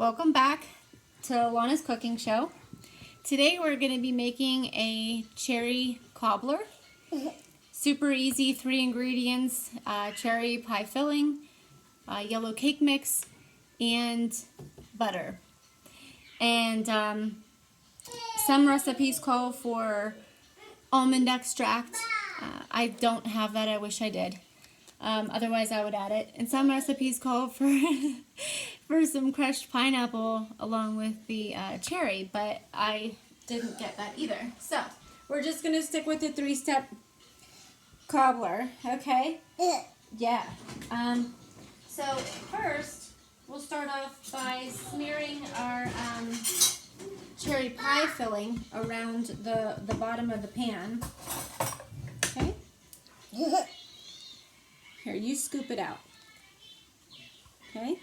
Welcome back to Lona's cooking show. Today we're going to be making a cherry cobbler. Super easy, 3 ingredients, cherry pie filling, yellow cake mix, and butter. And some recipes call for almond extract. I don't have that, I wish I did. Otherwise I would add it. And some recipes call for for some crushed pineapple along with the cherry, but I didn't get that either. So we're just going to stick with the 3-step cobbler, okay? Yeah. So first we'll start off by smearing our cherry pie filling around the bottom of the pan. Okay? Here, you scoop it out. Okay?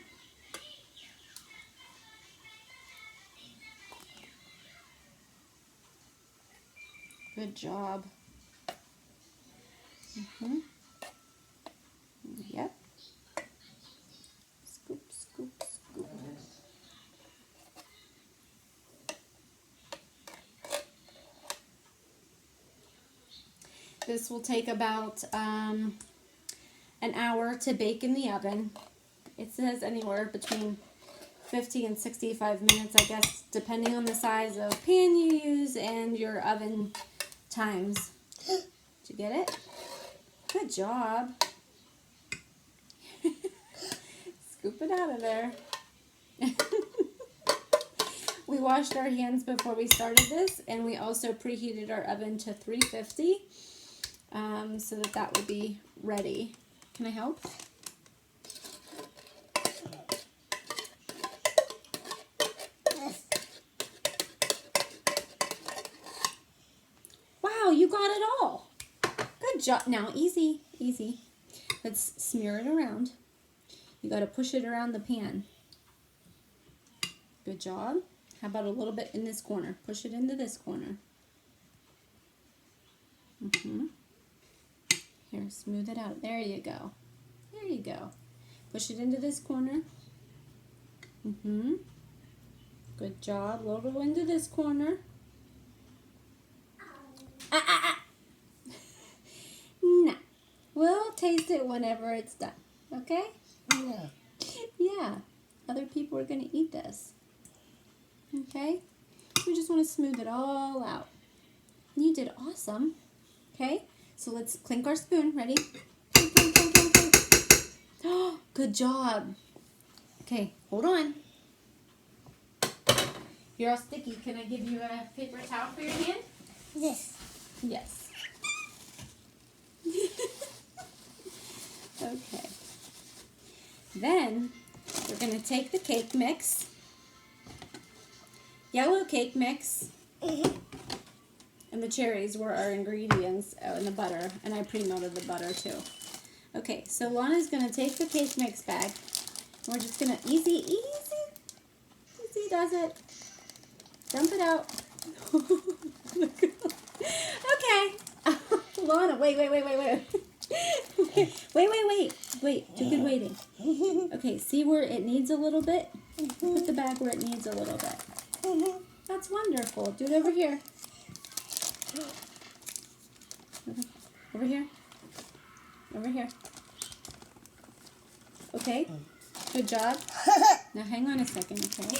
Good job. Yep. Scoop, scoop, scoop. This will take about an hour to bake in the oven. It says anywhere between 50 and 65 minutes, I guess, depending on the size of pan you use and your oven times. Did you get it? Good job. Scoop it out of there. We washed our hands before we started this, and we also preheated our oven to 350 so that would be ready. Can I help? Wow, you got it all. Good job. Now, easy, easy. Let's smear it around. You got to push it around the pan. Good job. How about a little bit in this corner? Push it into this corner. Here, smooth it out. There you go. There you go. Push it into this corner. Good job. A little into this corner. No. We'll taste it whenever it's done. Okay? Yeah. Yeah. Other people are going to eat this. Okay? We just want to smooth it all out. You did awesome. Okay? So let's clink our spoon. Ready? Clink, clink, clink, clink, clink. Oh, good job. Okay, hold on. You're all sticky. Can I give you a paper towel for your hand? Yes. Yes. Okay. Then we're going to take the cake mix, yellow cake mix, and the cherries were our ingredients, and the butter, and I pre-melted the butter too. Okay, so Lona's going to take the cake mix bag, and we're just going to easy does it. Dump it out. Okay. Lona, wait. Wait, too good waiting. Okay, see where it needs a little bit? Put the bag where it needs a little bit. That's wonderful. Do it over here. Over here. Over here. Okay. Good job. Now hang on a second, okay?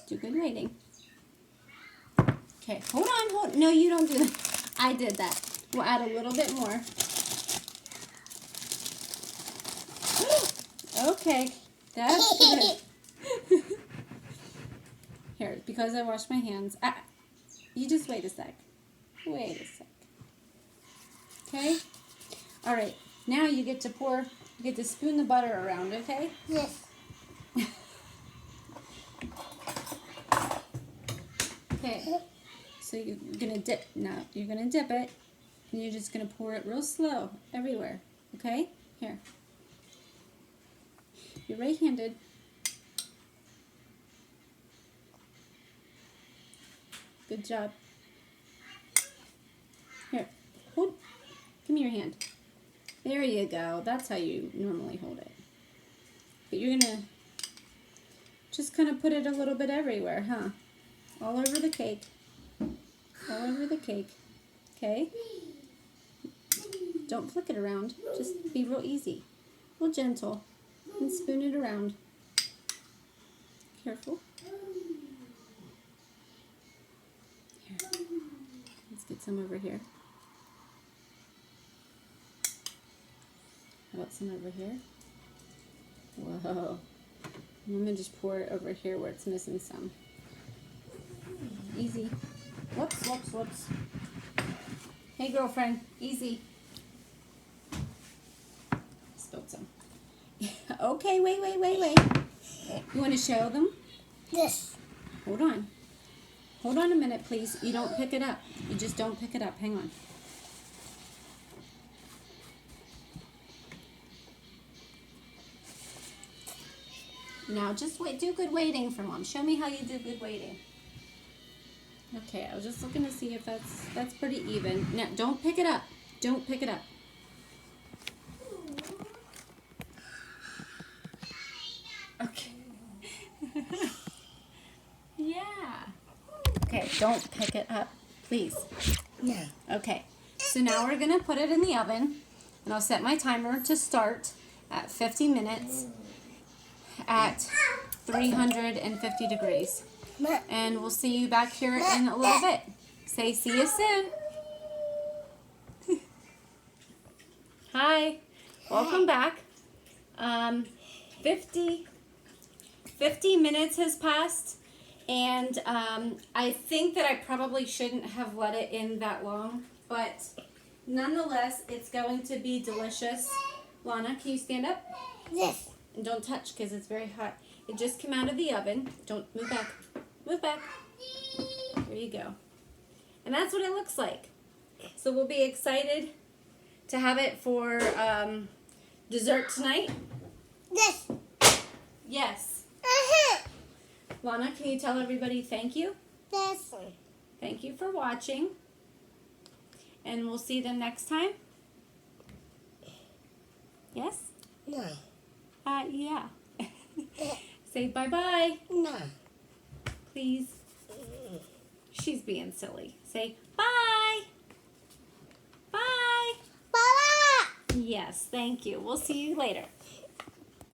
Do good waiting. Okay, hold on. No, you don't do that. I did that. We'll add a little bit more. Okay, that's good. Here, because I washed my hands. You just wait a sec. Wait a sec. Okay? All right, now you get to spoon the butter around, okay? Yes. Okay, so you're gonna dip, now you're gonna dip it, and you're just gonna pour it real slow everywhere, okay? Here. You're right-handed. Good job. Here, hold, give me your hand. There you go, that's how you normally hold it. But you're gonna just just kind of put it a little bit everywhere, huh? All over the cake. All over the cake. Okay? Don't flick it around. Just be real easy. Real gentle. And spoon it around. Careful. Here. Let's get some over here. How about some over here? Whoa. I'm going to just pour it over here where it's missing some. Easy. Whoops, whoops, whoops. Hey, girlfriend. Easy. Spilled some. Okay, wait. You want to show them? Yes. Hold on. Hold on a minute, please. You don't pick it up. You just don't pick it up. Hang on. Now just wait. Do good waiting for Mom. Show me how you do good waiting. Okay, I was just looking to see if that's pretty even. Now, don't pick it up. Don't pick it up. Okay. Yeah. Okay, don't pick it up, please. No. Okay, so now we're going to put it in the oven, and I'll set my timer to start at 50 minutes at 350 degrees. And we'll see you back here in a little bit. Say, see you soon. Hi. Welcome back. 50 minutes has passed, and I think that I probably shouldn't have let it in that long, but nonetheless, it's going to be delicious. Lana, can you stand up? Yes. And don't touch because it's very hot. It just came out of the oven. Don't move back. Move back. There you go. And that's what it looks like. So we'll be excited to have it for dessert tonight. Yes. Yes. Uh-huh. Lana, can you tell everybody thank you? Yes. Thank you for watching. And we'll see them next time. Yes? No. Yeah. Say bye-bye. No. Please. She's being silly. Say bye. Bye. Bye. Yes, thank you. We'll see you later.